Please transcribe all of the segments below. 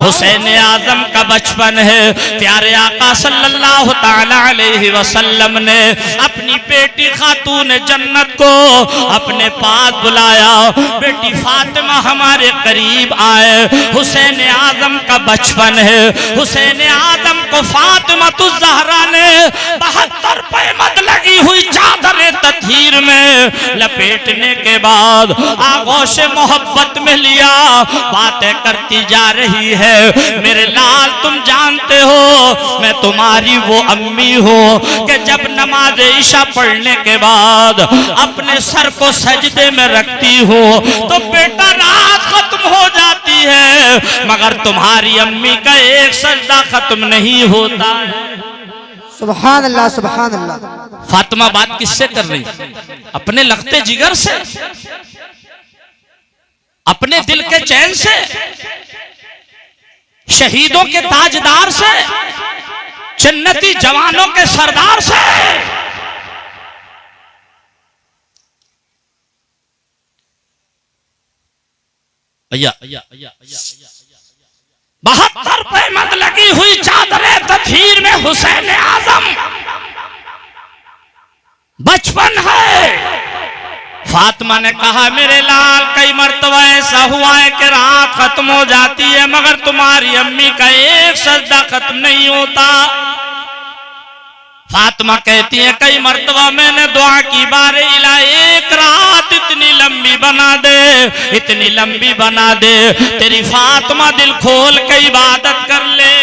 हुसैन आजम का बचपन है। प्यारे आका सल्लल्लाहु ताला अलैहि वसल्लम ने अपनी बेटी खातून जन्नत को अपने पास बुलाया। बेटी फातिमा हमारे करीब आए। हुसैन आजम का बचपन है। हुसैन आजम को फातिमा तो ज़हरा ने 72 पैमद लगी हुई चादर तथीर में लपेटने के बाद आगोश मोहब्बत में लिया। बातें करती जा रही है, मेरे लाल तुम जानते हो मैं तुम्हारी वो अम्मी हूँ कि जब नमाज ईशा पढ़ने के बाद अपने सर को सजदे में रखती हूँ तो बेटा रात खत्म हो जाती है, मगर तुम्हारी अम्मी का एक सजदा खत्म नहीं होता है। सुभान अल्लाह, सुभान अल्लाह। फातिमा बात किससे कर रही? अपने लखते जिगर से, अपने दिल के चैन से, शहीदों के ताजदार से, जन्नती जवानों के सरदार से। अय्या 72 पैमद लगी हुई चादरे तथीर में हुसैन आजम बचपन है। फातिमा ने कहा मेरे लाल कई मर्तबा ऐसा हुआ है कि रात खत्म हो जाती है मगर तुम्हारी अम्मी का एक सजदा खत्म नहीं होता। फातिमा कहती है कई मर्तबा मैंने दुआ की बारे इला एक रात इतनी लंबी बना दे, इतनी लंबी बना दे तेरी फातिमा दिल खोल के इबादत कर ले।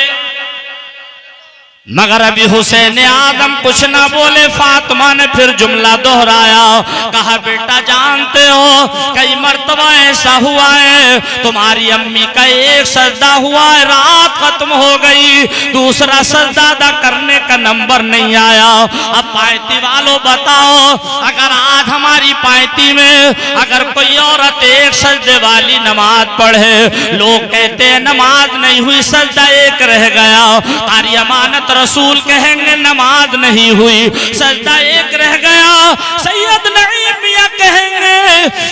मगर अभी हुसैन आजम कुछ ना बोले। फातिमा ने फिर जुमला दोहराया, कहा बेटा जानते हो कई मर्तबा ऐसा हुआ है तुम्हारी अम्मी का एक सजदा हुआ है, रात खत्म हो गई, दूसरा सजदा अदा करने का नंबर नहीं आया। अब पायती वालों बताओ, अगर आज हमारी पायती में अगर कोई औरत एक सजदे वाली नमाज पढ़े, लोग कहते हैं नमाज नहीं हुई सजदा एक रह गया, तारी अमानत रसूल कहेंगे नमाज नहीं हुई सजदा एक रह गया, सैयद नईम मियां कहेंगे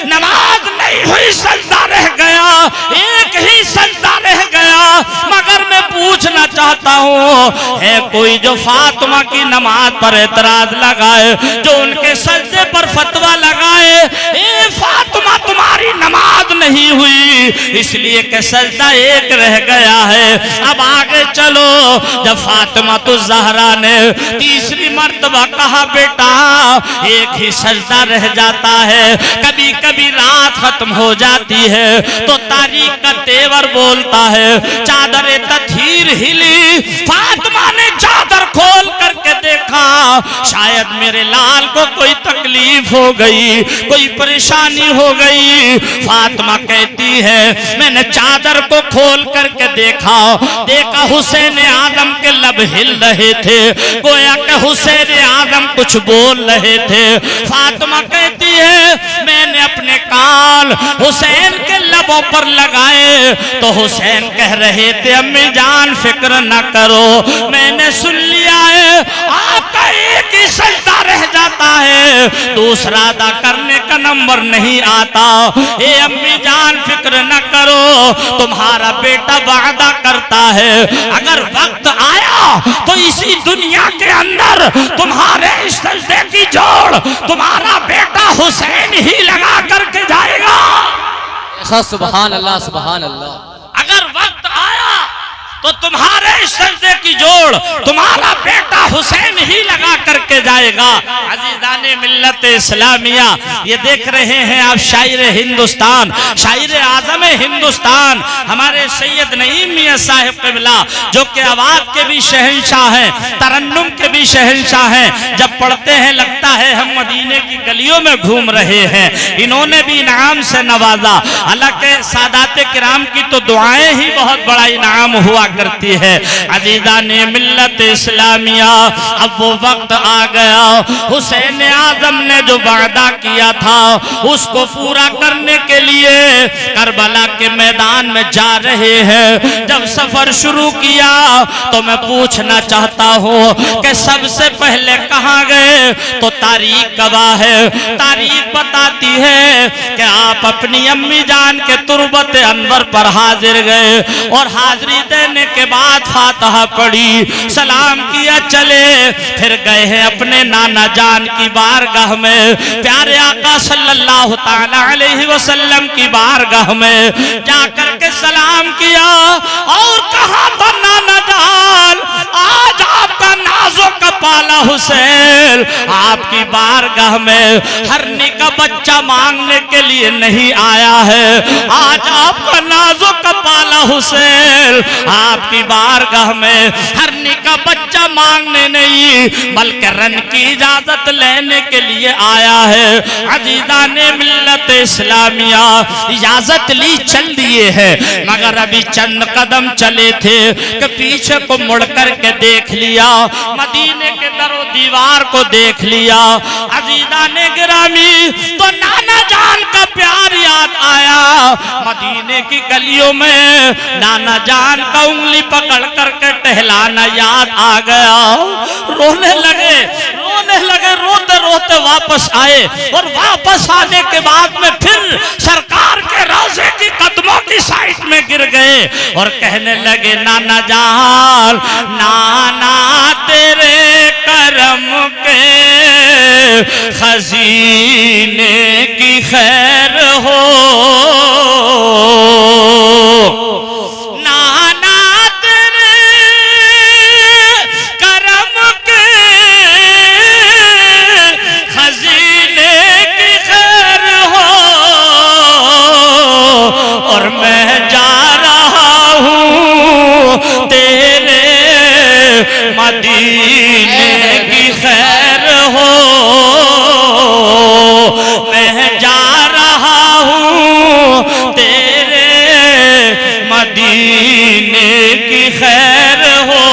नमाज नहीं हुई सजदा रह गया, एक ही सजदा रह गया। मगर मैं पूछना चाहता हूँ है कोई जो फातिमा की नमाज पर एतराज लगाए, जो उनके सजदे पर फतवा लगाए ए फातिमा तुम्हारी नमाज नहीं हुई इसलिए कि सजदा एक रह गया है। अब आगे चलो, जब फातिमा तो ज़हरा ने तीसरी मर्तबा कहा बेटा एक ही सजदा रह जाता है, कभी कभी रात खत्म हो जाती है तो तारीख का तेवर बोलता है, चादर तथीर हिली, फातिमा ने चादर खोल करके देखा शायद मेरे लाल को कोई तकलीफ हो गई, कोई परेशानी हो गई। फातिमा कहती है मैंने चादर को खोल करके देखा हुसैन आजम के लब हिल रहे थे, गोया के हुसैन आजम कुछ बोल रहे थे। फातिमा कहती है मैंने अपने कान हुसैन के लबों पर लगाए तो हुसैन कह रहे थे अम्मी जान फिक्र न करो मैंने सुन लिया है आपका एक ही सजदा रह जाता है, दूसरा अदा करने का नंबर नहीं आता। ए अम्मी जान फिक्र न करो तुम्हारा बेटा वादा करता है अगर वक्त आया तो इसी दुनिया के अंदर तुम्हारे इस सजदे की जोड़ तुम्हारा बेटा हुसैन ही लगा करके जाएगा। सुभान अल्लाह, सुभान अल्लाह। अगर वक्त आया तो तुम्हारे इस सजदे की जोड़ तुम्हारा बेटा हुसैन ही लगा करके जाएगा। अजीज़ाने मिल्लत इस्लामिया, ये देख रहे हैं आप शायर हिंदुस्तान, शायर आजम हिंदुस्तान हमारे सैयद नईम मियां साहिब क़िबला जो कि आवाज़ के भी शहंशाह हैं, तरन्नुम के भी शहंशाह हैं। जब पढ़ते हैं लगता है हम मदीने की गलियों में घूम रहे हैं। इन्होंने भी इनाम से नवाजा। हालांकि सादात किराम की तो दुआएं ही बहुत बड़ा इनाम हुआ करती है। अजीजा ने मिल्लत इस्लामिया, अब वो वक्त आ गया, हुसैन आजम ने जो वादा किया था उसको पूरा करने के लिए करबला के मैदान में जा रहे हैं। जब सफर शुरू किया तो मैं पूछना चाहता हूँ कि सबसे पहले कहाँ गए? तो तारीख गवाह है, तारीख बताती है कि आप अपनी अम्मी जान के तुरबत अनवर पर हाजिर गए और हाजिरी देने के बाद फातिहा पढ़ी, सलाम किया, चले फिर गए हैं अपने नाना जान की बारगाह में, प्यारे आका सल्लल्लाहु ताला अलैहि वसल्लम की बारगाह में जाकर के सलाम किया और कहा था नाना जान, आज आपका नाजुक पाला हुसैन आपकी बारगाह में हरनी का बच्चा मांगने के लिए नहीं आया है, आज आपका नाजुक पाला हुसैन आपकी बारगाह में हरनी का बच्चा मांगने नहीं बल्कि रन की इजाजत लेने के लिए आया है। अजीजा ने मिल्लत इस्लामिया इजाजत ली, चल दिए है, मगर अभी चंद कदम चले थे कि पीछे को मुड़ करके देख लिया, मदीने के दरो दीवार को देख लिया। अजीजा ने गिरामी तो नाना जान का प्यार याद आया, मदीने की गलियों में नाना जान का उंगली पकड़ करके टहलाना याद आ गया। रोने लगे, रोते रोते वापस आए और वापस आने के बाद में फिर सरकार के रोज़े की कदमों की साइड में गिर गए और कहने लगे, नाना जान, नाना तेरे करम के खजीने की खैर हो, नाना तेरे करम के खजीने की खैर हो और मैं जा रहा हूँ तेरे मदीने की खैर हो, मैं जा रहा हूँ तेरे मदीने की खैर हो।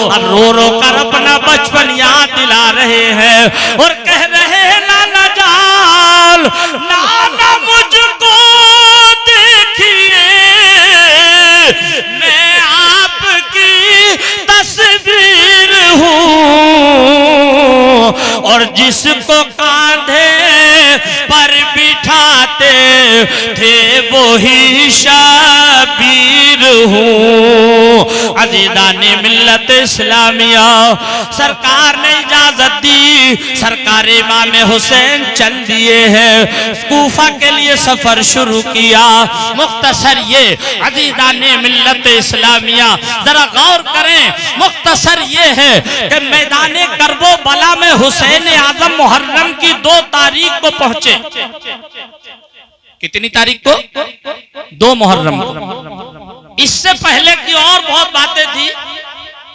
अब रो रो कर अपना बचपन याद दिला रहे हैं और कह रहे हैं, नाना जान, नाना मुझको देखिए, मैं आपकी तस्वीर हूँ और जिसको कांधे पर बिठाते थे वो ही शाबीर हूँ। अजीजा ने मिल्लत इस्लामिया, सरकार ने इजाजत दी, सरकार इमाम हुसैन चल दिए हैं, कूफा के लिए सफर शुरू किया। मुख्तसर ये अजीजा ने मिल्लत इस्लामिया, जरा गौर करें, मुख्तसर ये है कि मैदाने करबो बला में हुसैन आजम मुहर्रम की 2 तारीख को पहुंचे। कितनी तारीख को? 2 मुहर्रम। इससे पहले की और बहुत बातें थी।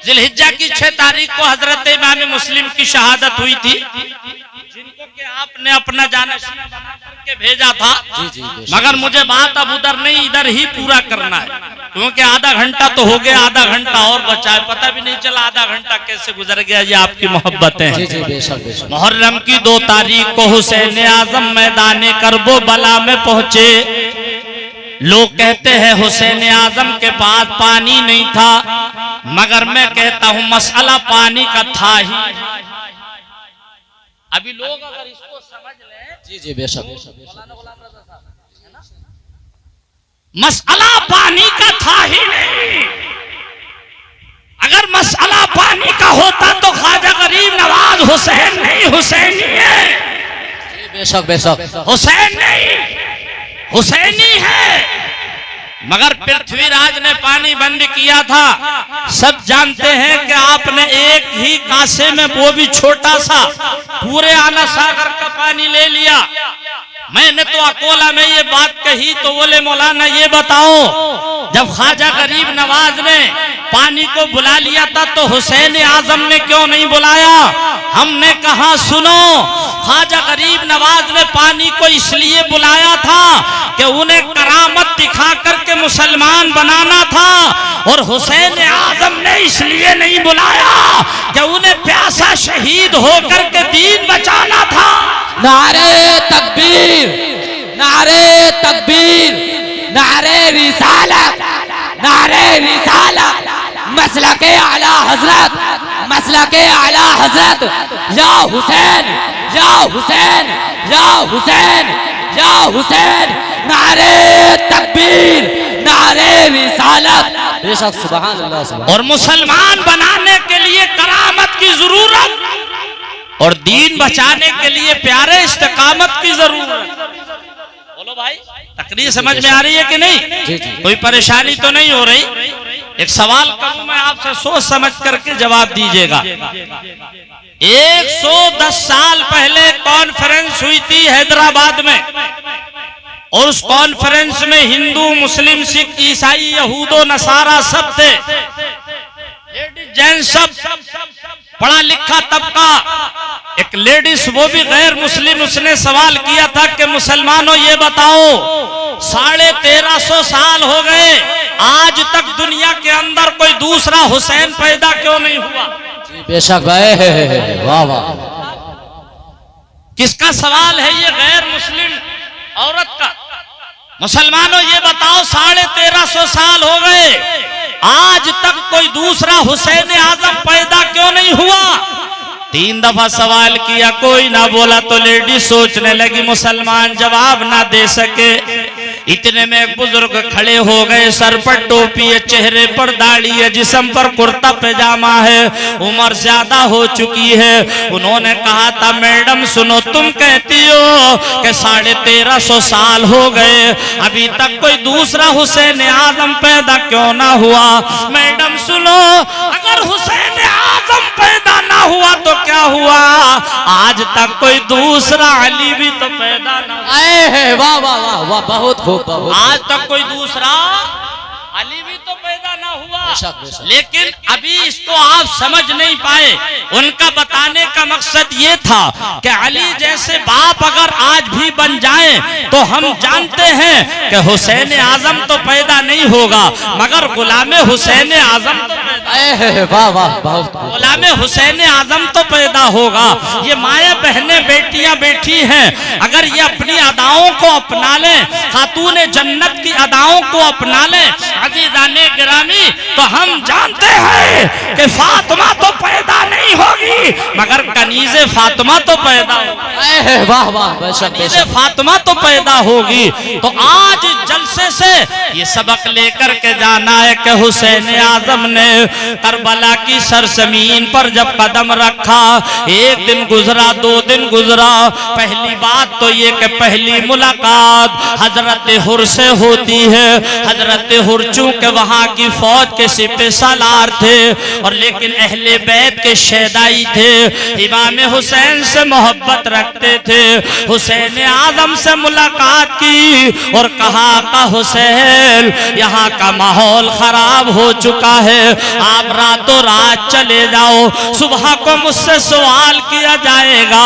जिलहिज्जा की 6 तारीख को हजरत इमाम मुस्लिम की शहादत हुई थी, जिनको कि आपने अपना जाना बना करके भेजा था। मगर मुझे बात अब उधर नहीं, इधर ही पूरा करना है, क्योंकि आधा घंटा तो हो गया, आधा घंटा और बचा है, पता भी नहीं चला आधा घंटा कैसे गुजर गया। ये आपकी मोहब्बतें हैं। मुहर्रम की 2 तारीख को हुसैन आजम मैदाने करबो बला में पहुंचे। लोग कहते हैं हुसैन आजम के पास पानी नहीं था, मगर मैं कहता हूं मसला पानी का था ही। अभी लोग अगर इसको समझ लें, जी बेशक, मसला पानी का था ही नहीं। अगर मसला पानी का होता तो ख्वाजा गरीब नवाज हुसैन नहीं, हुसैनी है। बेशक बेशक, हुसैन नहीं, हुसैनी है। मगर पृथ्वीराज ने पानी बंद किया था। सब जानते हैं कि आपने एक ही कांसे में, वो भी छोटा सा, पूरे आला सागर का पानी ले लिया। मैंने तो अकोला में ये बात कही तो बोले, मौलाना ये बताओ, जब ख्वाजा गरीब नवाज ने पानी को बुला लिया था तो हुसैन आजम ने क्यों नहीं बुलाया? हमने कहा सुनो, ख्वाजा गरीब नवाज ने पानी को इसलिए बुलाया था कि उन्हें करामत दिखा करके मुसलमान बनाना था। और हुसैन आजम ने इसलिए नहीं बुलाया कि उन्हें प्यासा शहीद होकर के दीन बचाना था। नारे तकबीर, नारे तकबीर, नारे रिसालत, नारे रिसालत, मसलके आला हजरत, मसलके आला हजरत, या हुसैन, या हुसैन, या हुसैन, या हुसैन, नारे तकबीर, नारे रिसालत। बेशक सुभान अल्लाह, सुभान। और मुसलमान बनाने के लिए करामत की जरूरत और दीन बचाने के लिए प्यारे इस्तिकामत की जरूरत। बोलो भाई, तकरीर समझ में आ रही है कि नहीं? जी जी। कोई परेशानी तो नहीं हो रही? एक सवाल करूं मैं आपसे, सोच समझ करके जवाब दीजिएगा। 110 साल पहले कॉन्फ्रेंस हुई थी हैदराबाद में, और उस कॉन्फ्रेंस में हिंदू, मुस्लिम, सिख, ईसाई, यहूदो, नसारा सब थे, लेडीज, जेंट्स, सब पढ़ा लिखा तबका। एक लेडीज, वो भी गैर मुस्लिम, उसने सवाल किया था कि मुसलमानों ये बताओ, 1350 साल हो गए, आज तक दुनिया के अंदर कोई दूसरा हुसैन पैदा क्यों नहीं हुआ? बेशक भाई, वाह वाह। किसका सवाल है ये? गैर मुस्लिम औरत का। मुसलमानों ये बताओ, 1350 साल हो गए, आज तक कोई दूसरा हुसैन आजम पैदा क्यों नहीं हुआ? 3 दफा सवाल किया, कोई ना बोला, तो लेडी सोचने लगी मुसलमान जवाब ना दे सके। इतने में एक बुजुर्ग खड़े हो गए, सर पर टोपी है, चेहरे पर दाढ़ी है, जिस्म पर कुर्ता पैजामा है, उम्र ज्यादा हो चुकी है। उन्होंने कहा था, मैडम सुनो, तुम कहती हो कि 1350 साल हो गए, अभी तक कोई दूसरा हुसैन आजम पैदा क्यों ना हुआ? मैडम सुनो, अगर हुसैन आजम पैदा ना हुआ तो क्या हुआ? आज तक कोई दूसरा अली भी तो पैदा ना हुआ। वाह वाह वाह वाह, बहुत खूब, बहुत। आज तक कोई दूसरा अली भी तो पैदा ना हुआ। बेशक, बेशक। लेकिन अभी इसको आप समझ नहीं पाए। उनका बताने का मकसद ये था कि अली जैसे बाप अगर आज भी बन जाए तो हम जानते हैं कि हुसैन आजम तो पैदा नहीं होगा, मगर गुलाम हुसैन आजम तो वाह वाह, बहुत। गुलाम हुसैन आजम तो पैदा होगा। ये माया बहनें, बेटियां बैठी हैं, अगर ये अपनी अदाओं को अपना लें, खातून जन्नत की अदाओं को अपना लें, अजीजाने गिरामी, तो हम जानते हैं कि फातिमा तो पैदा नहीं होगी, मगर कनीज़े फातिमा तो पैदा होगी। वाह वाह, बेशक कनीज़े फातिमा तो पैदा होगी। तो आज जलसे से ये सबक लेकर के जाना है कि हुसैन आजम ने करबला की सरजमीन पर जब कदम रखा, एक दिन गुजरा, 2 दिन गुजरा, पहली बात तो ये कि पहली मुलाकात हजरत हुर से होती है। हजरत हुर चूंकि वहां की फौज के सिपह सालार थे, और लेकिन अहले बैत के शहदाई थे, इमाम हुसैन से मोहब्बत रखते थे। हुसैन आजम से मुलाकात की और कहा का हुसैन, यहाँ का माहौल खराब हो चुका है, आप रातों रात चले जाओ, सुबह को मुझसे सवाल किया जाएगा,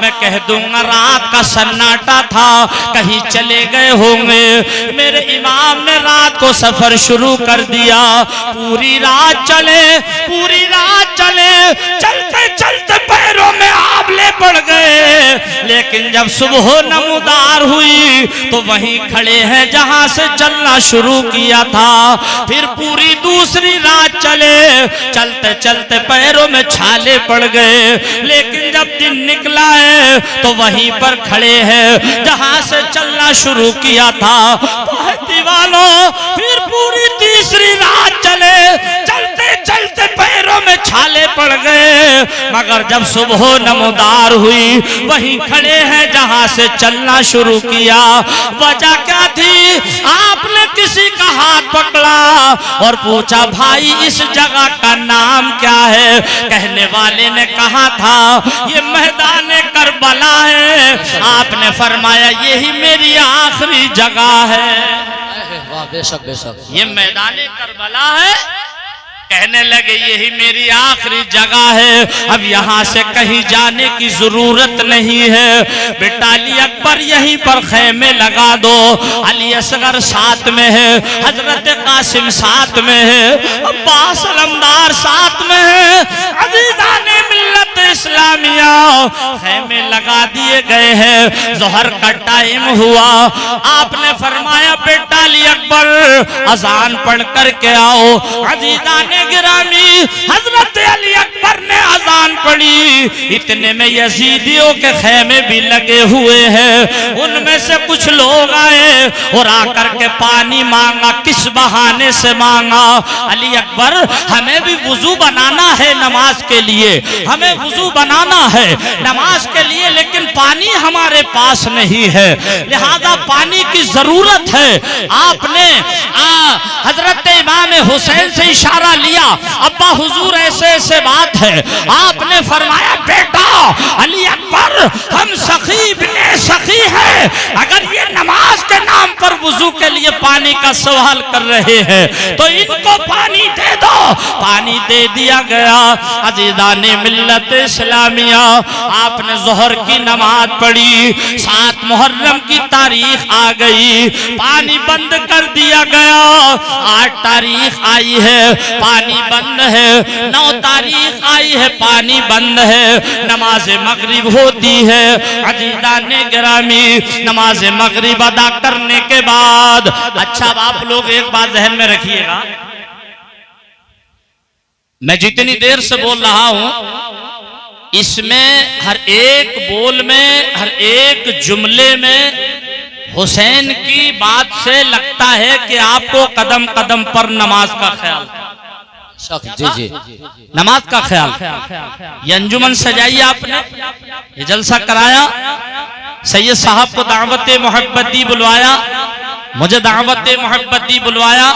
मैं कह दूंगा रात का सन्नाटा था, कहीं चले गए होंगे। मेरे इमाम ने रात को सफर शुरू कर दिया, पूरी रात चले, पूरी रात चले, चलते चलते पैरों में आबले पड़ गए। लेकिन जब सुबह नमूदार हुई तो वहीं खड़े हैं जहां से चलना शुरू किया था। फिर पूरी दूसरी रात चले, चलते चलते पैरों में छाले पड़ गए। लेकिन जब दिन निकला है तो वहीं पर खड़े हैं जहां से चलना शुरू किया था। दीवानों, फिर पूरी तीसरी रात चले, चलते चलते पैरों में छाले पड़ गए, मगर जब सुबह नमूदार हुई वहीं खड़े हैं जहां से चलना शुरू किया। वजह क्या थी? आपने किसी का हाथ पकड़ा और पूछा, भाई इस जगह का नाम क्या है? कहने वाले ने कहा था, ये मैदान करबला है। आपने फरमाया, यही मेरी आखिरी जगह है। वाह, बेशक बेशक। ये मैदान करबला है। कहने लगे यही मेरी आखिरी जगह है, अब यहाँ से कहीं जाने की जरूरत नहीं है। बेटा अली अकबर यहीं पर खेमे लगा दो। अली असगर साथ में है, हजरत कासिम साथ में है, अब्बास अलमदार साथ में है, अजीजाने मिल्लत इस्लामिया खेमे लगा दिए गए हैं। जोहर का टाइम हुआ, आपने फरमाया बेटा अली अकबर अजान पढ़ करके आओ। अजीजाने गिरामी हजरत अली अकबर ने अजान पढ़ी। इतने में यजीदियों के खेमे भी लगे हुए हैं। उनमें से कुछ लोग आए और आकर के पानी मांगा। किस बहाने से मांगा? अली अकबर हमें भी वुजू बनाना है नमाज के लिए, हमें वुजू बनाना है नमाज के लिए, लेकिन पानी हमारे पास नहीं है, लिहाजा पानी की जरूरत है। आपने हजरत इमाम हुसैन से इशारा लिया, अब्बा हुजूर ऐसे ऐसे बात है। आपने फरमाया बेटा अली अकबर हम सखी बिने सखी है, अगर ये नमाज के नाम पर वुजू के लिए पानी का सवाल कर रहे हैं तो इनको पानी दे दो। पानी दे दिया गया। अजीजाने मिल्लत इस्लामिया आपने जोहर की नमाज पढ़ी, 7 मुहर्रम की तारीख आ गई, पानी बंद कर दिया गया। 8 तारीख आई है, पानी बंद है। 9 तारीख आई है, पानी बंद है। नमाज मगरिब होती है। अजीजाने गिरामी नमाज मगरिब अदा करने के बाद, अच्छा आप लोग एक बात ज़हन में रखिएगा, मैं जितनी देर से बोल रहा हूं इसमें हर एक बोल में, हर एक जुमले में हुसैन की बात से लगता है कि आपको कदम कदम पर नमाज का ख्याल, जी जी नमाज का ख्याल। ये अंजुमन सजाई आपने, ये जलसा कराया, सैयद साहब को दावत मोहब्बती बुलवाया, मुझे दावत मोहब्बती बुलवाया,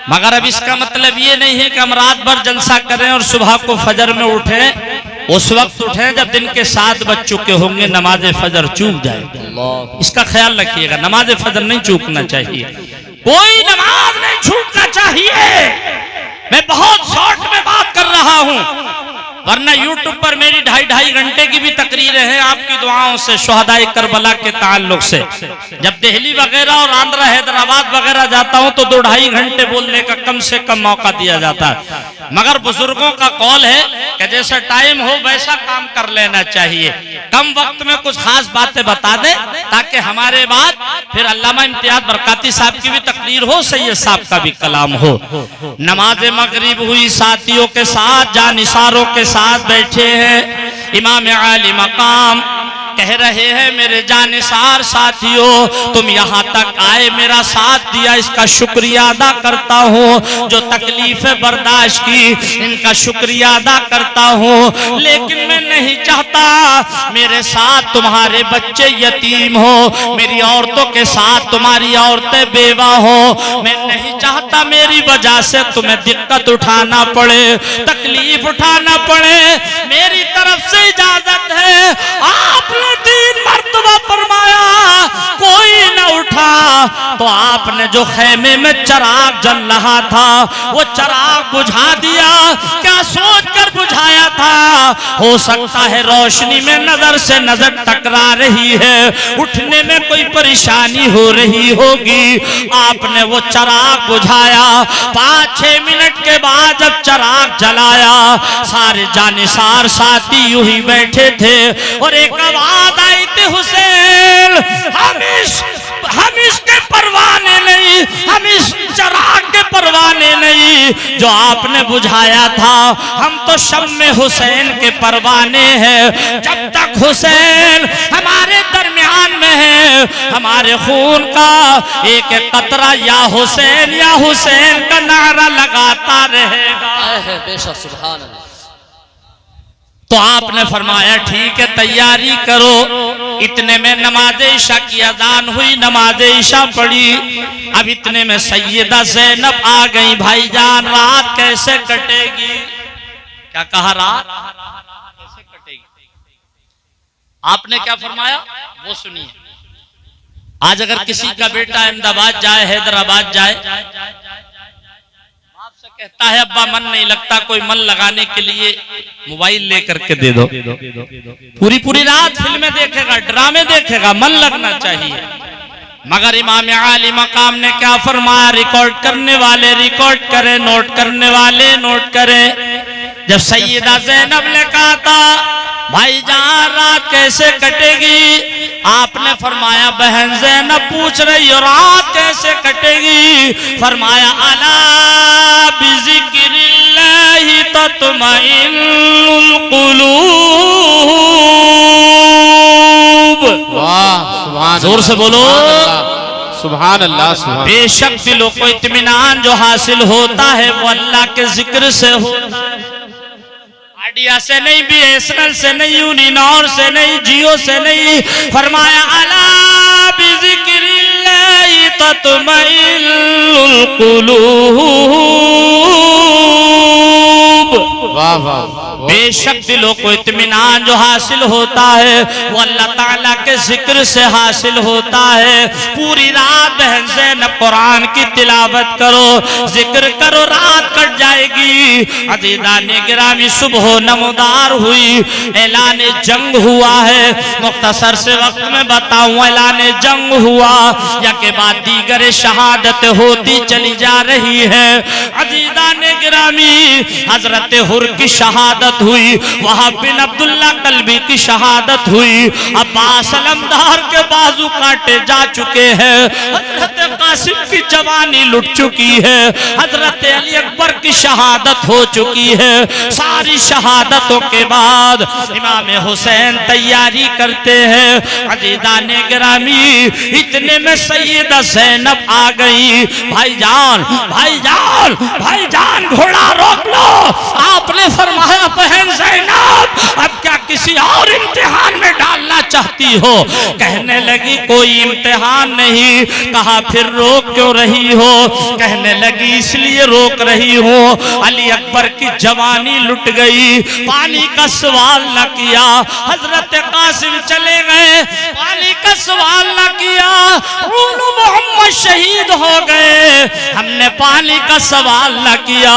मगर अब इसका मतलब ये नहीं है कि हम रात भर जलसा करें और सुबह को फजर में उठें। उस वक्त उठें जब दिन के 7 बज चुके होंगे, नमाज फजर चूक जाए। इसका ख्याल रखिएगा, नमाज फजर नहीं चूकना चाहिए, कोई नमाज नहीं छूटना चाहिए। मैं बहुत शॉर्ट में बात कर रहा हूं, वरना यूट्यूब पर मेरी 2.5 घंटे की भी तकरीरें हैं आपकी दुआओं से, शुहदाए करबला के ताल्लुक से। जब दिल्ली वगैरह और आंध्रा हैदराबाद वगैरह जाता हूं तो 2-2.5 घंटे बोलने का कम से कम मौका दिया जाता है। मगर बुजुर्गों का कौल है कि जैसा टाइम हो वैसा काम कर लेना चाहिए, कम वक्त में कुछ खास बातें बता दें ताकि हमारे बाद फिर अल्लामा इम्तियाज बरकाती साहब की भी तकरीर हो, सैयद साहब का भी कलाम हो। नमाज मगरिब हुई, साथियों के साथ जानिसारों के साथ बैठे हैं। इमाम आली मकाम कह रहे हैं मेरे जानिसार साथियों तुम यहाँ तक आए, मेरा साथ दिया, इसका शुक्रिया अदा करता हूँ। जो तकलीफें बर्दाश्त की इनका शुक्रिया अदा करता हूँ, लेकिन मैं नहीं चाहता मेरे साथ तुम्हारे बच्चे यतीम हो, मेरी औरतों के साथ तुम्हारी औरतें बेवा हो। मैं नहीं चाहता मेरी वजह से तुम्हें दिक्कत उठाना पड़े, तकलीफ उठाना पड़े। मेरी तरफ से इजाजत है। आपने 3 मर्तबा फरमाया कोई न उठा, तो आपने जो खेमे में चराग जल रहा था वो चराग बुझा दिया। क्या सोचकर बुझाया था? हो सकता है रोशनी में नजर से नजर टकरा रही है, उठने में कोई परेशानी हो रही होगी। आपने वो चराग बुझाया। 5-6 मिनट के बाद जब चराग जलाया, सारे जानिसार साथी यूं ही बैठे थे और एक आवाज आई थी, हुसैन हम इसके परवाने नहीं, हम इस चराग के परवाने नहीं जो आपने बुझाया था, हम तो शम्मे हुसैन के परवाने हैं। जब तक हुसैन हमारे दरमियान में है, हमारे खून का एक एक कतरा या हुसैन का नारा लगाता रहेगा। बेशक सुभान अल्लाह। तो आपने फरमाया ठीक है तैयारी करो। इतने में नमाज इशा की अजान हुई, नमाज इशा पढ़ी। अब इतने में सैयदा ज़ैनब आ गई। भाईजान रात कैसे कटेगी? क्या कहा? रात कैसे कटेगी? आपने क्या फरमाया वो सुनिए। आज अगर किसी का बेटा अहमदाबाद जाए, हैदराबाद जाए, आपसे कहता है अब्बा मन नहीं लगता, कोई मन लगाने के लिए मोबाइल लेकर के दे दो। पूरी पूरी रात फिल्में देखेगा, ड्रामे देखेगा, मन लगना चाहिए। मगर इमाम आली मकाम ने क्या फरमाया, रिकॉर्ड करने वाले रिकॉर्ड करें, नोट करने वाले नोट करें। जब सैयदा ज़ैनब ने कहा था भाईजान रात कैसे कटेगी, आपने फरमाया बहन ज़ैनब पूछ रही हो रात कैसे कटेगी, फरमाया अला बिज़िक्रिल्लाहि तत्मइन्नुल क़ुलूब। वाह, जोर से बोलो सुभान अल्लाह, सुभान। बेशक दिलों को इत्मीनान जो हासिल होता है वो अल्लाह के जिक्र से होता है। आइडिया से नहीं, बीएसएनएल से नहीं, यूनिनॉर से नहीं, जियो से नहीं। फरमाया अला बिज़िक्रिल्लाहि तत्मइन्नुल क़ुलूब। वाह वाह। बेशक दिलों को इत्मीनान जो हासिल होता है वो अल्लाह ताला के जिक्र से हासिल होता है। पूरी रात बहन ज़ैनब कुरान की तिलावत करो, जिक्र करो, रात कट जाएगी। अज़ीज़ान गिरामी सुबह नमदार हुई, ऐलान जंग हुआ है। मुख्तसर से वक्त में बताऊं, ऐलान जंग हुआ या के बाद दीगर शहादत होती चली जा रही है। अज़ीज़ान गिरामी हजरत हुर की शहादत हुई, वहाब बिन अब्दुल्ला कल्बी की शहादत हुई। अब्बास अलमदार के बाजू काटे जा चुके हैं। हजरत कासिम की जवानी लुट चुकी है। हजरत अली अकबर की शहादत हो चुकी है। सारी शहादतों के बाद इमाम हुसैन तैयारी करते हैं। अज़ीज़ान गिरामी इतने में सैयदा ज़ैनब आ गई। भाईजान भाईजान भाईजान घोड़ा रोक लो। आपने फरमाया बहन ज़ैनब अब क्या किसी और इम्तिहान में डालना चाहती हो? कहने लगी कोई इम्तिहान नहीं। कहा फिर रोक क्यों रही हो? कहने लगी इसलिए रोक रही हूँ, अली अकबर की जवानी लुट गई, पानी का सवाल न किया। हजरत कासिम चले गए, पानी का सवाल न किया। मोहम्मद शहीद हो गए, हमने पानी का सवाल न किया।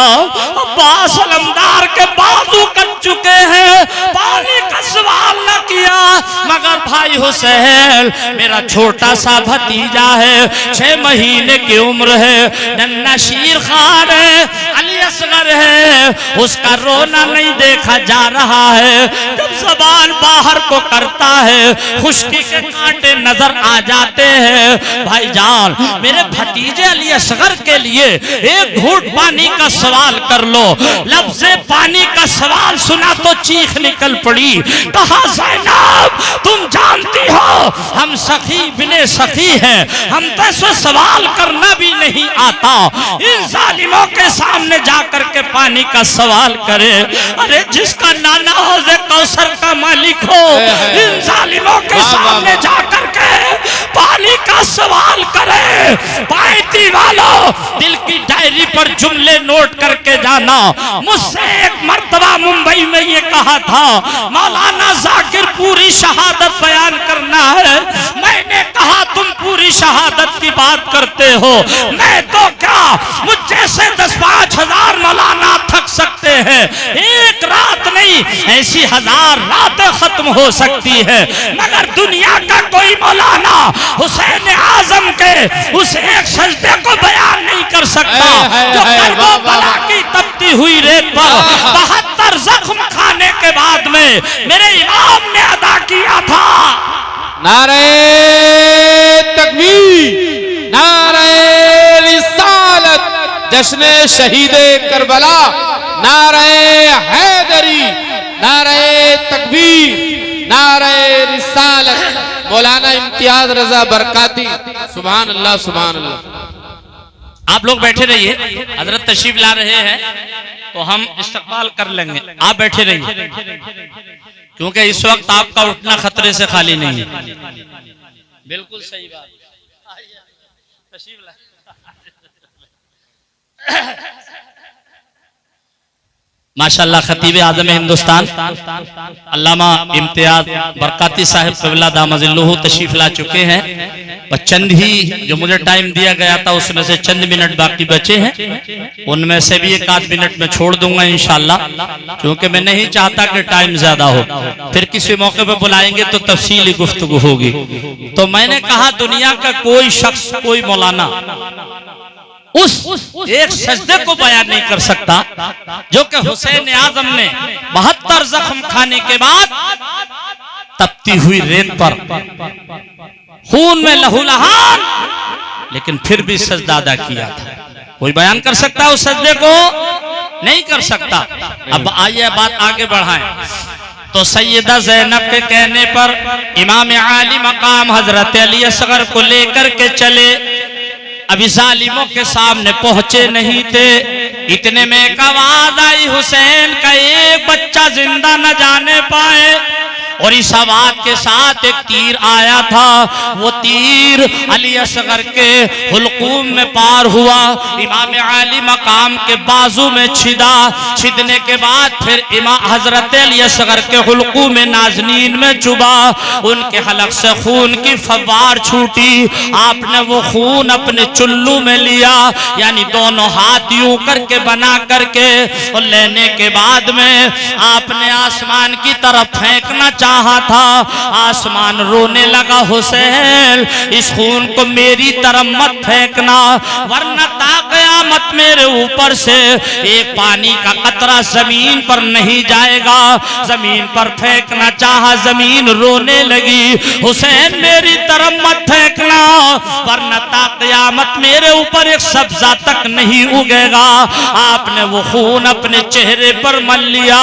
अब्बास अलमदार के बाजू कट चुके हैं, पानी का सवाल न किया। मगर भाई हुसैन मेरा छोटा सा भतीजा है, 6 महीने की उम्र है, नन्ना शीर खान है, अली असगर है, उसका रोना नहीं देखा जा रहा है। जब ज़बान बाहर को करता है खुश्की के कांटे नजर आ जाते हैं। भाईजान मेरे भतीजे अली असगर के लिए एक घूंट पानी का सवाल कर लो। लफ्ज़ पानी का सवाल सुना तो चीख निकल पड़ी। कहा ज़ैनब तुम जानती हो हम सखी बिने सखी हैं, हम तो सवाल करना भी नहीं आता, इन जालिमों के सामने जाकर के पानी का सवाल करे। अरे जिसका नाना हौज़े कौसर का मालिक हो, इन जालिमों के सामने जाकर के पानी का सवाल करे। पायती वालों दिल की डायरी पर जुमले नोट करके जाना। मुझसे एक मर्तबा मुंबई में ये कहा था मौलाना जाकिर पूरी शहादत बयान करना है। मैंने कहा तुम पूरी शहादत की बात करते हो, मैं तो क्या मुझ जैसे 10-5 हजार मौलाना थक सकते हैं। एक रात नहीं ऐसी 1000 रातें खत्म हो सकती है, मगर दुनिया का कोई मौलाना हुसैन आजम के उस एक सजदे को बयान नहीं कर सकता जो करबला की तपती हुई रेत पर 72 जख्म खाने के बाद में मेरे इमाम ने अदा किया था। नारे तकबीर, नारे रिसालत, जश्न शहीदे करबला, नारे हैदरी, नारे तकबीर, नारे रिसालत। मौलाना इम्तियाज रजा बरकाती। सुभान अल्लाह, सुभान अल्लाह। आप लोग बैठे रहिए, हजरत तशरीफ ला रहे हैं तो हम इस्तकबाल कर लेंगे। आप बैठे रहिए क्योंकि इस वक्त आपका उठना खतरे से खाली नहीं है। बिल्कुल सही बात। माशाअल्लाह खतीब आज़म हिंदुस्तान अल्लामा इम्तियाज बरकाती साहिब क़िबला दामजिल्लुहु तशरीफ ला चुके हैं। और चंद ही जो मुझे टाइम दिया गया था उसमें से चंद मिनट बाकी बचे हैं, उनमें से भी एक आध मिनट में छोड़ दूंगा इंशाल्लाह, क्योंकि मैं नहीं चाहता कि टाइम ज्यादा हो, फिर किसी मौके पे बुलाएंगे तो तफसीली गुफ्तगू होगी। तो मैंने कहा दुनिया का कोई शख्स, कोई मौलाना उस एक सजदे को बयान नहीं कर सकता जो कि हुसैन आजम ने 72 जख्म खाने के बाद तपती हुई रेत पर खून में लहूलहान, लेकिन फिर भी सजदा अदा किया था। कोई बयान कर सकता है उस सजदे को? नहीं कर सकता। अब आइए बात आगे बढ़ाएं। तो सैयदा ज़ैनब के कहने पर इमाम आली मकाम हजरत अली असगर को लेकर के चले। अभी जालिमों के सामने पहुंचे नहीं थे, इतने में एक आवाज आई, हुसैन का एक बच्चा जिंदा न जाने पाए। और इस आवाज के साथ एक तीर आया था, वो तीर अली असगर के हुलकूम में पार हुआ, इमाम आली मकाम के बाजू में छिदा, छिदने के बाद फिर इमाम हजरत अली असगर के हुलकूम में नाजनीन में चुबा, उनके हलक से खून की फव्वार छूटी। आपने वो खून अपने चुल्लू में लिया, यानी दोनों हाथ यूं करके बना करके, और लेने के बाद में आपने आसमान की तरफ फेंकना चाहा था। आसमान रोने लगा, हुसैन इस खून को मेरी तरफ मत फेंकना, वरना ता क़यामत मेरे ऊपर से एक पानी का कतरा जमीन पर नहीं जाएगा। जमीन पर फेंकना चाहा, जमीन रोने लगी, हुसैन मेरी तरफ मत फेंकना, वरना ता क़यामत मेरे ऊपर एक सब्जा तक नहीं उगेगा। आपने वो खून अपने चेहरे पर मल लिया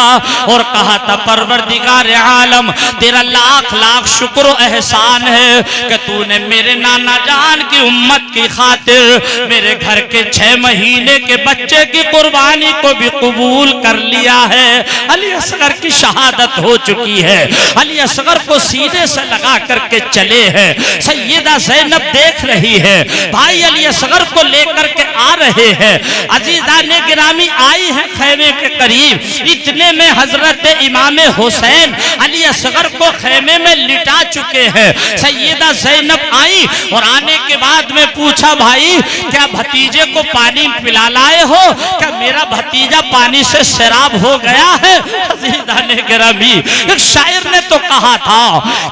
और कहा था, परवरदिगार आलम तेरा लाख लाख शुक्र एहसान है कि तूने मेरे नाना जान की उम्मत की खातिर मेरे घर के 6 महीने के बच्चे की कुर्बानी को भी कबूल कर लिया है। अली असगर की शहादत हो चुकी है, अली असगर को सीने से लगा करके चले हैं। सैयदा ज़ैनब देख रही है, भाई अली असगर को लेकर के आ रहे हैं। अजीज़ाने गिरामी आई है खैमे के करीब, इतने में हजरत इमाम हुसैन अली असगर को खैमे में लिटा चुके हैं। सैयदा ज़ैनब आई और आने के बाद में पूछा, भाई क्या भतीजे को पानी पिला लाए हो? क्या मेरा भतीजा पानी से शराब हो गया है? अज़ीज़ाने गिरामी, एक शायर ने तो कहा था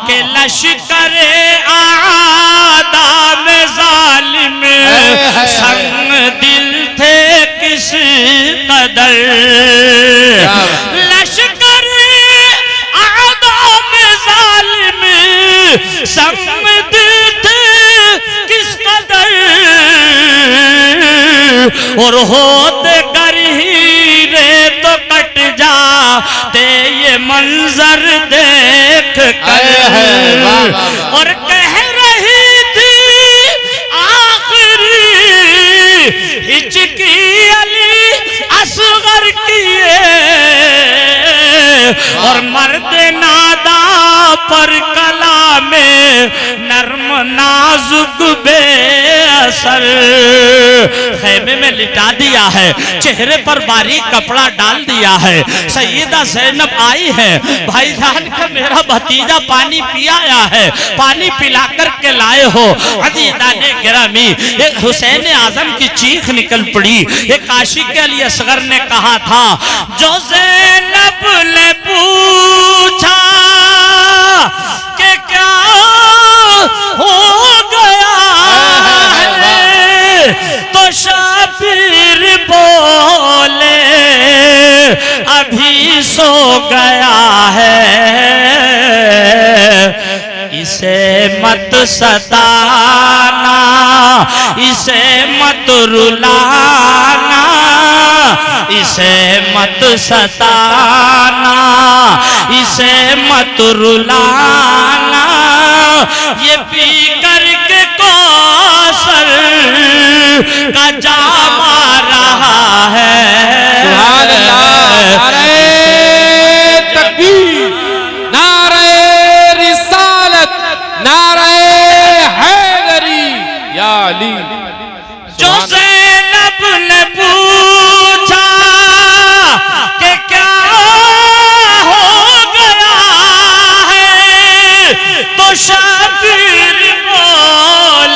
कि लश्करे आदम ज़ालिम संग दिल थे किस कदर, लश्कर आदम ज़ालिम संग दिल थे किस कदर, और होते कर ही रे तो कट जाते ये मंजर देख कर। और कह रही थी आखिरी हिचकी अली असगर किए, और मर्द नादा पर कला में नर्म नाजुक बेअसर। खैमे में लिटा दिया है, चेहरे पर बारीक कपड़ा डाल दिया है। सैयदा ज़ैनब आई है, भाईजान का मेरा भतीजा पानी पियाया है, पानी पिला कर के लाए हो। अज़ीज़ाने गिरामी, एक हुसैन आजम की चीख निकल पड़ी। एक आशिक अली असगर ने कहा था, जो ज़ैनब ने पूछा कि क्या हो गया है, तो शाबिर बोले अभी सो गया है, इसे मत सताना, इसे मत रुलाना, इसे मत सताना, इसे मत रुलाना, ये पी करके कौसर का जामा रहा है। सुभान अल्लाह, नारे तकबीर, नारे रिसालत, नारे हैदरी, या अली। जो ज़ैनब ने पूछा कि क्या हो गया है, तो शाबिर बोले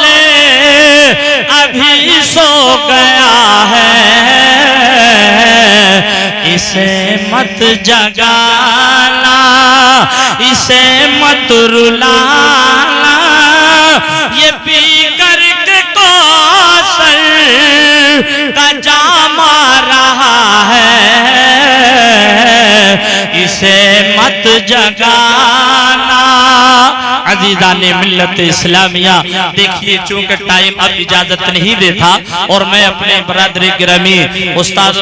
इसे मत जगाना, इसे मत रुलाना, ये पी करके कौसर का जामा रहा है, इसे मत जगाना। अजीज़ाने मिल्लत इस्लामिया, देखिए चूंकि टाइम अब इजाजत नहीं देता और मैं अपने बरादरी गिरामी उस्ताद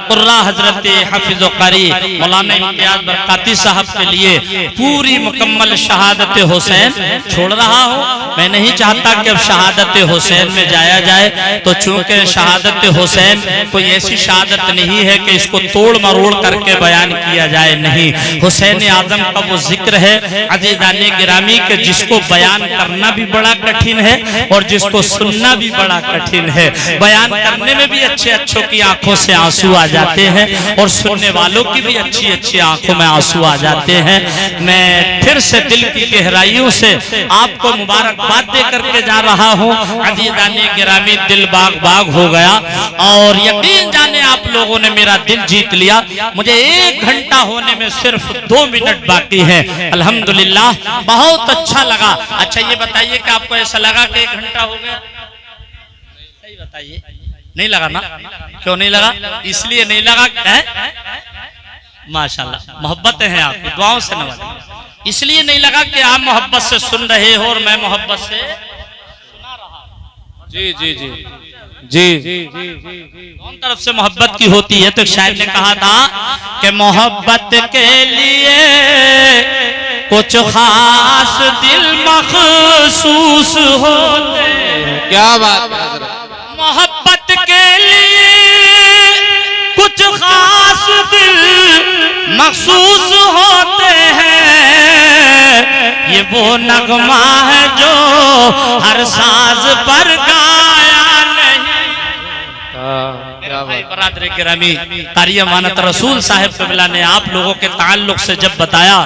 कुर्रा हजरत हाफिज कारी मौलाना इम्तियाज बरकाती साहब के लिए पूरी मुकम्मल शहादत हुसैन छोड़ रहा हूँ। मैं नहीं चाहता कि अब शहादत हुसैन में जाया जाए, तो चूंकि शहादत हुसैन कोई ऐसी शहादत नहीं है कि इसको तोड़ मरोड़ करके बयान किया जाए, नहीं। हुसैन आजम का वो जिक्र है अजीज़ाने गिरामी के जिसको बयान करना भी बड़ा कठिन है और जिसको सुनना भी बड़ा कठिन है। बयान करने में भी अच्छे अच्छों की आंखों से आंसू आ जाते हैं और सुनने वालों की भी अच्छी अच्छी आंखों में आंसू आ जाते हैं। मैं फिर से दिल की गहराइयों से आपको मुबारकबाद दे करके जा रहा हूँ। अजीज़ाने गिरामी, दिल बाग बाग हो गया और यकीन जाने आप लोगों ने मेरा दिल जीत लिया। मुझे 1 घंटा होने में सिर्फ 2 मिनट बाकी है। अल्हम्दुलिल्लाह, बहुत अच्छा लगा। अच्छा ये बताइए कि आपको ऐसा लगा कि 1 घंटा हो गया? सही बताइए, नहीं लगा ना? क्यों नहीं लगा? इसलिए नहीं लगा है? माशाल्लाह, मोहब्बतें हैं आपकी, दुआओं से नवाजा। इसलिए नहीं लगा कि आप मोहब्बत से सुन रहे हो और मैं मोहब्बत से सुना रहा हूं। जी जी जी जी जी कौन तरफ से मोहब्बत की होती है? तो शायर ने कहा था कि मोहब्बत के लिए कुछ खास दिल मखसूस होते। क्या बात है हज़रत। मोहब्बत के लिए कुछ खास दिल मखसूस होते हैं, ये वो नगमा है जो हर साज पर गाया नहीं। भाई बरादरी गिरामी, कारी अमानत रसूल साहब क़िबला ने आप लोगों के ताल्लुक से जब बताया,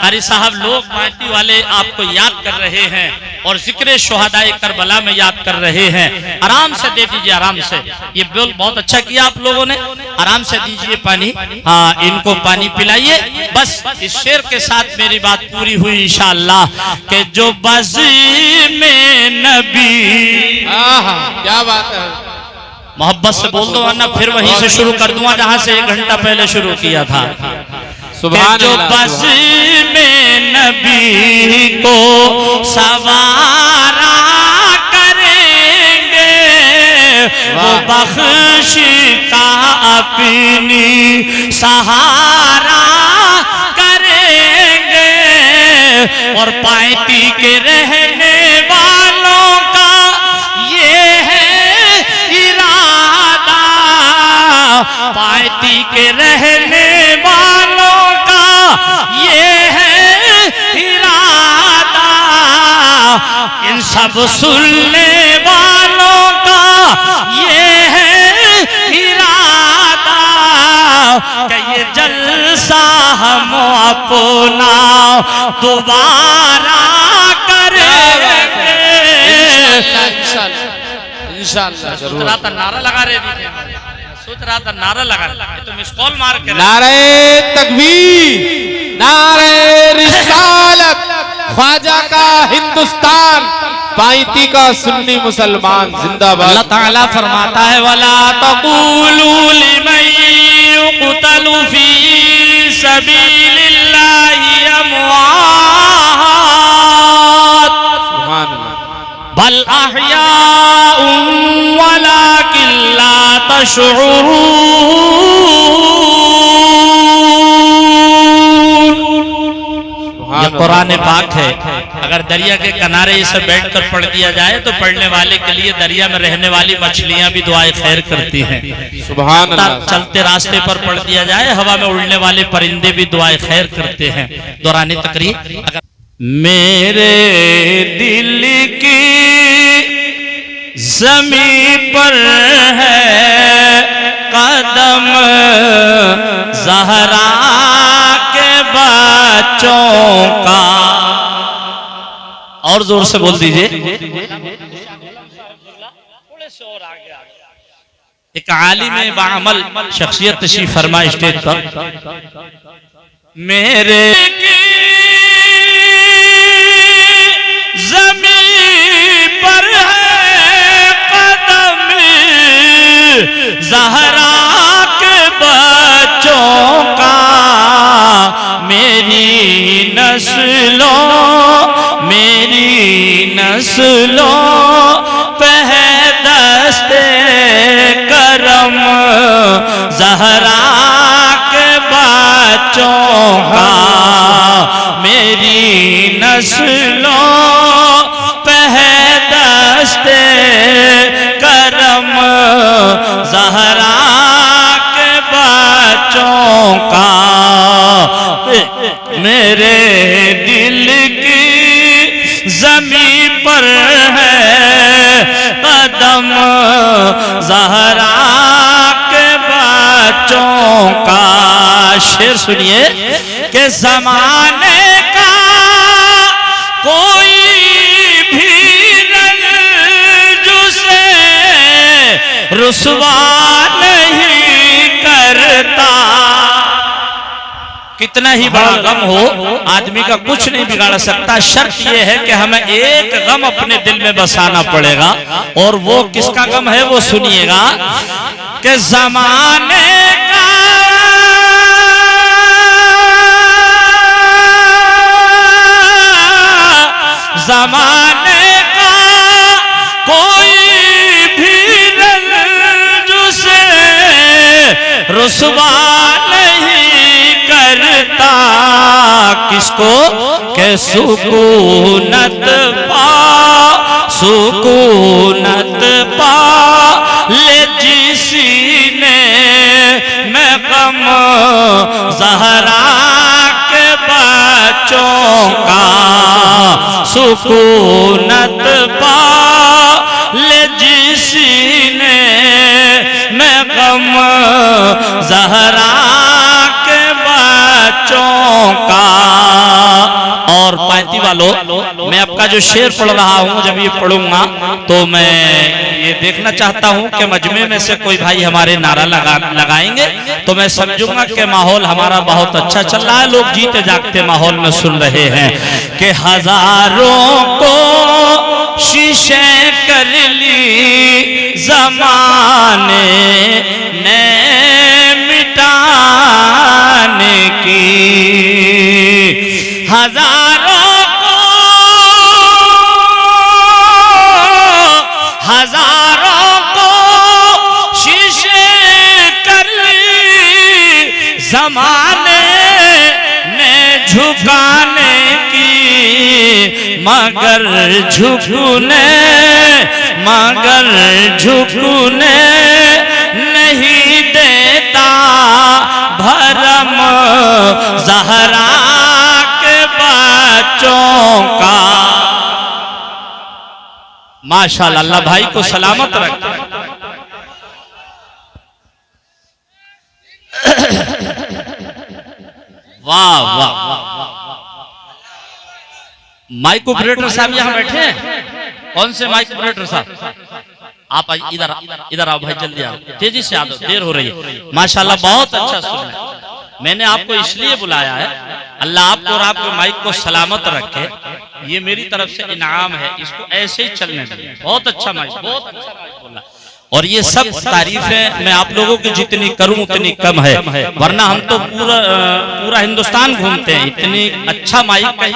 कारी साहब लोग माइती वाले आपको याद कर रहे हैं और जिक्र शुहदाए करबला में याद कर रहे हैं। आराम से दे दीजिए, आराम से। ये बिल बहुत अच्छा किया आप लोगों ने। आराम से दीजिए पानी, हाँ इनको पानी पिलाइए। बस इस शेर के साथ मेरी बात पूरी हुई इंशाअल्लाह कि जो बज़ी में नबी। क्या बात है। मोहब्बत से बोल दो वरना फिर वहीं से शुरू कर दूंगा जहां से 1 घंटा पहले शुरू किया था। सुभान जो अल्लाह। बस में नबी को सवारा करेंगे, वो बख्श का अपनी सहारा करेंगे और पाइती के रहने वालों का ये है इरादा, पाइती के रहने वालों का ये है इरादा, इन सब सुनने वालों का ये है इरादा कि ये जलसा हम अपना दोबारा करेंगे। इंशाअल्लाह सोच रहा था नारा लगा रहे थे, सोच रहा था नारा लगा, तो मिस कॉल मार के नारे तकबीर, नारे रिसालत, ख्वाजा का हिंदुस्तान, पाइती का सुन्नी मुसलमान जिंदाबाद। अल्लाह ताला फरमाता है वला तक़ूलू लिमन युक़तलु फी सबीलिल्लाहि अमवात सुभान अल्लाह। बल अहयाउन वलाकिन ला तशऊरून। ये कुरान पाक है। अगर दरिया के किनारे इसे बैठकर पढ़ दिया जाए तो पढ़ने वाले के लिए दरिया में रहने वाली मछलियां भी दुआएं खैर करती हैं। सुभान अल्लाह। चलते रास्ते पर पढ़ दिया जाए, हवा में उड़ने वाले परिंदे भी दुआएं खैर करते हैं। दौरान तकरीर अगर मेरे दिल की ज़मीं पर है कदम ज़हरा के बच्चों का, और जोर से बोल दीजिए, थोड़े से और आगे एक आलिम बाअमल शख्सियत तशरीफ फरमा स्टेज पर। मेरे ज़मीन पर है कदम ज़हरा के बच्चों का, मेरी नस्लों पे है दस्ते करम ज़हरा के बच्चों का, मेरी नस्लों पे है दस्ते करम ज़हरा के बच्चों का, मेरे दिल की ज़मीन पर है कदम ज़हरा के बच्चों का। शेर सुनिए कि ज़माने का कोई भी रंज उसे रुसवा नहीं करता। कितना ही बड़ा गम हो आदमी का कुछ नहीं बिगाड़ सकता। शर्त यह है कि हमें एक गम अपने दिल में बसाना पड़ेगा, और वो किसका गम है वो सुनिएगा कि ज़माने का कोई भी रंज उसे रुसवा नहीं करता। किसको के सुकूनत पा ले जिसने मैं गम ज़हरा के बच्चों का, सुकूनत पा ले जिसने मैं गम ज़हरा के बच्चों का। और पायती वालों, मैं आपका जो शेर पढ़ रहा हूँ, जब ये पढ़ूंगा तो मैं ये देखना चाहता हूँ कि मजमे में से कोई भाई हमारे नारा लगाएंगे तो मैं समझूंगा कि माहौल हमारा बहुत अच्छा चल रहा है, लोग जीते जागते माहौल में सुन रहे हैं कि हजारों को शीशे कर ली ज़माने ने मिटाने की, हजारों को शीशे कर ली ज़माने ने झुकाने की, मगर झुकने नहीं देता भरम ज़हरा के बच्चों का। माशाअल्लाह, अल्लाह भाई को सलामत रखे। वाह वाह, माइक ऑपरेटर साहब यहाँ बैठे हैं। कौन से माइक ऑपरेटर साहब? आप इधर आओ भाई, जल्दी आओ, तेजी से आ दो, देर हो रही है। माशाल्लाह बहुत अच्छा सुन रहे हैं। मैंने आपको इसलिए बुलाया है, अल्लाह आपको और आपके माइक को सलामत रखे, ये मेरी तरफ से इनाम है, इसको ऐसे ही चलने दें। बहुत अच्छा माइक, बहुत अच्छा माइक बोला। और ये सब तारीफें मैं आप लोगों की जितनी करूं उतनी कम है, वरना हम तो पूरा हिंदुस्तान घूमते हैं, इतनी अच्छा माइक कहीं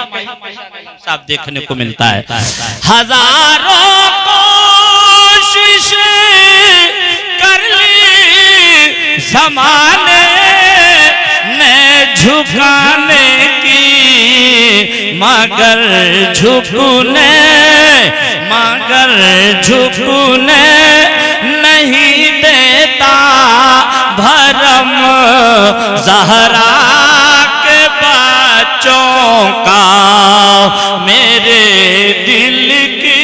साफ देखने को मिलता है। हजारों कोशिश कर ली ज़माने ने झुकाने की, मगर झुकने नहीं देता भरम ज़हरा के बच्चों का। मेरे दिल की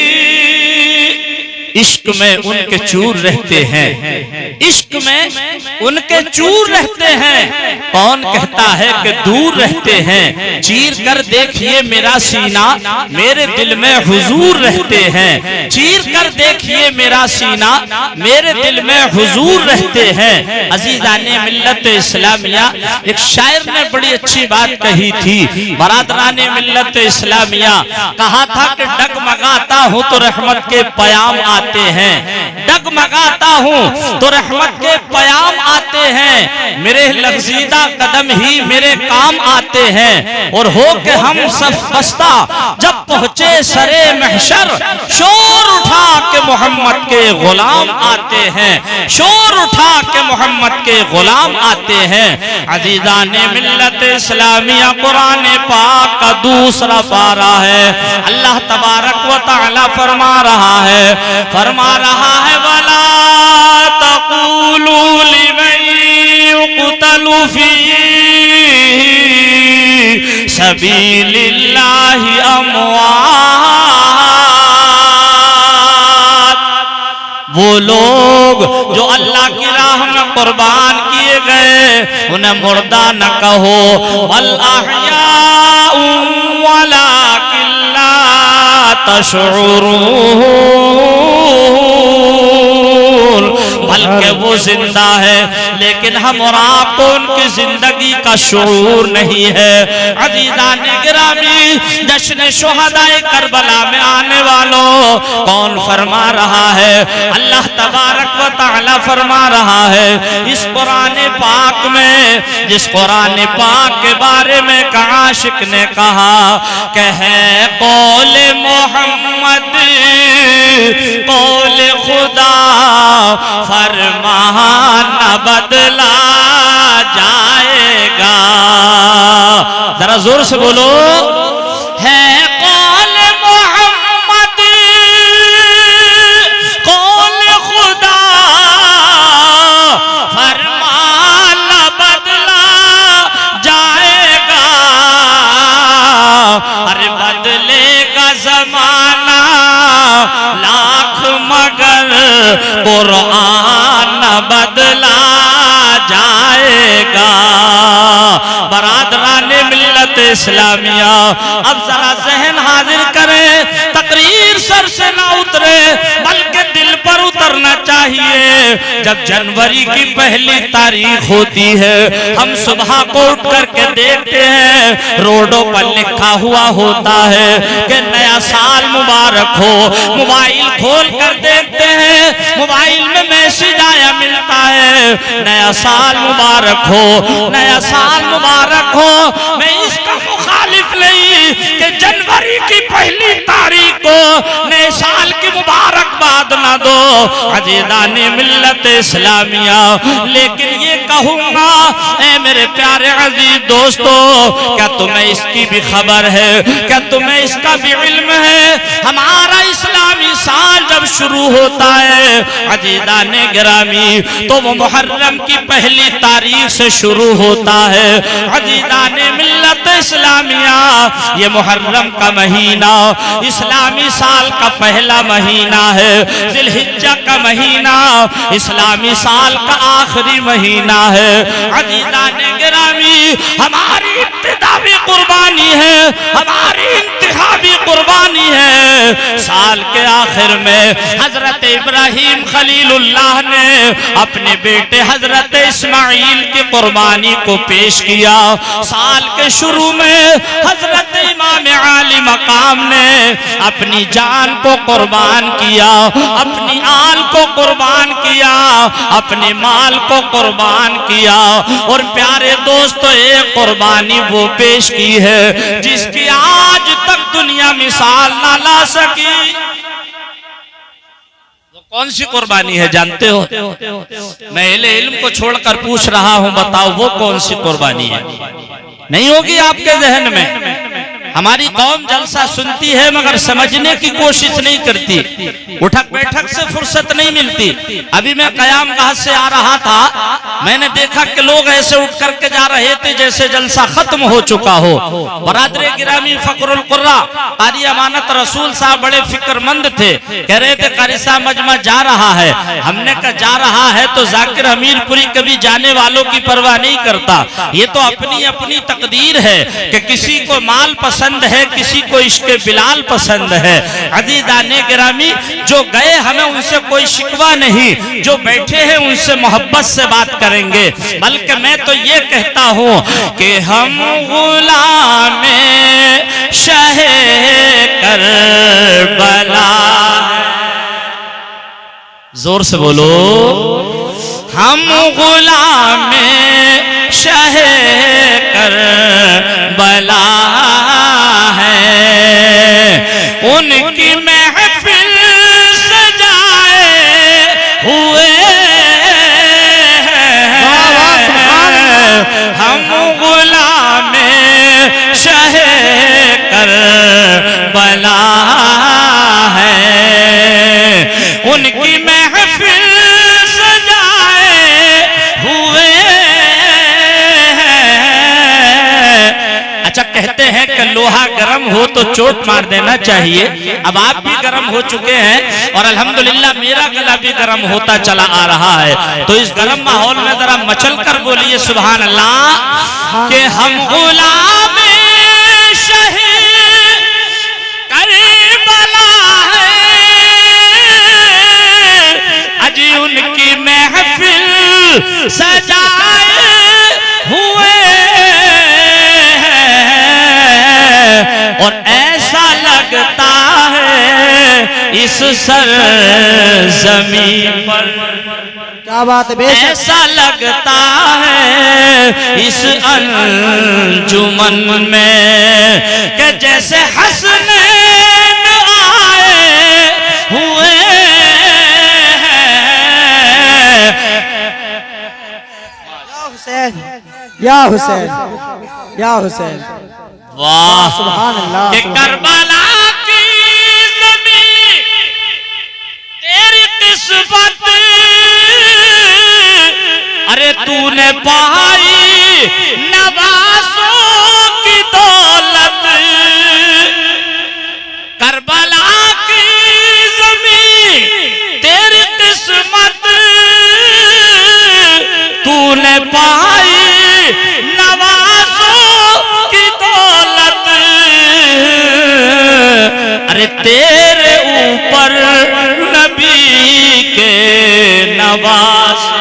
इश्क में उनके चूर रहते हैं, इश्क में उनके चूर रहते हैं। कौन कहता है कि दूर रहते हैं? चीर कर देखिए मेरा सीना, मेरे दिल में हुजूर रहते हैं। चीर कर देखिए मेरा सीना, मेरे दिल में हुजूर रहते हैं। अजीजाने मिल्लत इस्लामिया, एक शायर ने बड़ी अच्छी बात कही थी। बरादराने मिल्लत इस्लामिया, कहा था कि डगमगाता हूँ तो रहमत के पयाम आते हैं, डगमगाता हूँ तो रहमत के पयाम आते हैं। मेरे लफ्जीदा कदम ही मेरे काम आते हैं। और हो के हम सब बस्ता जब पहुंचे सरे महशर, शोर उठा के मोहम्मद के गुलाम आते हैं, शोर उठा के मोहम्मद के गुलाम आते हैं। अजीजाने मिल्लत इस्लामिया, कुरान पाक का दूसरा पारा है। अल्लाह तबारक व तआला फरमा रहा है वला तक़ूलू लिमन युक़तलु फी सबीलिल्लाहि अमवात। वो लोग जो अल्लाह की राह में कुर्बान किए गए, उन्हें मुर्दा न कहो। वल अहयाउ वलाकिन ला तशउरून, बल्कि वो जिंदा है लेकिन हम और आपको उनकी जिंदगी का शऊर नहीं है। अज़ीज़ाने गिरामी, जश्न शुहदाए करबला में आने वालों, कौन फरमा रहा है? अल्लाह तबारक व तआला फरमा रहा है इस कुरान पाक में, जिस कुरान पाक के बारे में आशिक ने कहा कि है कौले मोहम्मद कौले खुदा, फरमान बदला जाएगा। जरा जोर से बोलो, है कौल मोहम्मद कौल खुदा, फरमान बदला जाएगा। अरे बदलेगा जमाना लाख मगर कुरान बदला जाएगा। बरादराने मिल्लत इस्लामिया, अब जरा जहन हाजिर करें, तकरीर सर से ना उतरे बल्कि दिल पर उतरना चाहिए। जब जनवरी की पहली तारीख होती है, हम सुबह को उठ करके देखते हैं रोडों पर लिखा हुआ होता है कि नया साल मुबारक हो। मोबाइल खोल कर देखते हैं, मोबाइल में मैसेज आया मिलता है नया साल मुबारक हो, नया साल मुबारक हो। मैं इसका मुखालिफ नहीं कि जनवरी की पहली तारीख को नए साल की मुबारकबाद ना दो अजीज़ाने मिल्लत इस्लामिया, लेकिन ये कहूंगा ऐ मेरे प्यारे अजीज दोस्तों, क्या तुम्हें इसकी भी खबर है? क्या तुम्हें इसका भी इल्म है? हमारा इस्लामी साल जब शुरू होता है अजीज़ाने गिरामी, तो वो मुहर्रम की पहली तारीख से शुरू होता है। अजीज़ाने मिल्लत इस्लामिया, ये मुहर्रम का महीना इस्लामी साल का पहला महीना है। जिलहिज्जा का महीना इस्लामी साल का आखिरी महीना है। अजीज़ाने गिरामी, हमारी इब्तिदा भी कुर्बानी है, हमारी इंतहा भी कुर्बानी है। साल के आखिर में हजरत इब्राहिम खलीलुल्लाह ने अपने बेटे हजरत इस्माइल की कुर्बानी को पेश किया। साल के शुरू में हजरत इमाम आली मकाम ने अपनी जान को कुर्बान किया, अपनी आल को कुर्बान किया, अपने माल को कुर्बान किया। और प्यारे दोस्तों, एक कुर्बानी वो पेश की है जिसकी आज तक दुनिया मिसाल ना ला सकी। कौन सी कुर्बानी है जानते हो? मैं इल्म को छोड़कर पूछ रहा हूं, बताओ वो कौन सी कुर्बानी है? नहीं होगी आपके जहन में। हमारी कौम जलसा सुनती है मगर समझने की कोशिश नहीं करती, उठक बैठक से फुर्सत नहीं मिलती। अभी मैं कयामगाह से आ रहा था, मैंने देखा कि लोग ऐसे उठ करके जा रहे थे जैसे जलसा खत्म हो चुका हो। बरादरे गिरामी फकरुल कुर्रा कारी अमानत रसूल साहब बड़े फिक्रमंद थे, कह रहे थे कारी साहब मजमा जा रहा है। हमने कहा जा रहा है तो जाकिर हमीरपुरी कभी जाने वालों की परवाह नहीं करता, ये तो अपनी अपनी तकदीर है कि किसी को माल पसंद है, किसी को इश्क़ बिलाल पसंद है। अज़ीज़ाने गिरामी जो गए हमें उनसे कोई शिकवा नहीं, जो बैठे हैं उनसे मोहब्बत से बात करेंगे। बल्कि मैं तो ये कहता हूँ कि हम गुलामे शहे करबला, जोर से बोलो, हम गुलामे शहे करबला है, उनकी महफिल सजाए हुए हम गुलामे शहे करबला है, उनकी महफिल सजाए हुए। अच्छा कहते हैं कि लोहा गर्म हो तो चोट मार देना चाहिए। अब आप भी गर्म हो चुके हैं और अल्हम्दुलिल्लाह मेरा गला भी गर्म होता चला आ रहा है। तो इस गर्म माहौल में जरा मचल कर बोलिए सुभान अल्लाह कि हम गुलामे शहे करबला है, अजी उनकी महफिल सजाए हुए और ऐसा लगता है इस सरज़मीं पर, क्या बात है, ऐसा लगता है इस अंजुमन में कि जैसे हसनैन आए हुए या हुसैन, या हुसैन। वाह सुभान अल्लाह, कि करबला की ज़मीं तेरी किस्मत, अरे तूने पाई नवासों की दौलत, करबला की ज़मीं तेरी किस्मत, तूने पाई नवासों की दौलत, अरे तेरे ऊपर नबी के नवासे,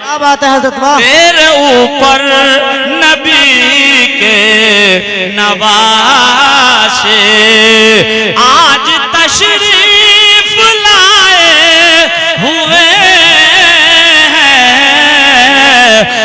क्या बात है हजरत, वाह, तेरे ऊपर नबी के नवासे आज तशरीफ लाए हुए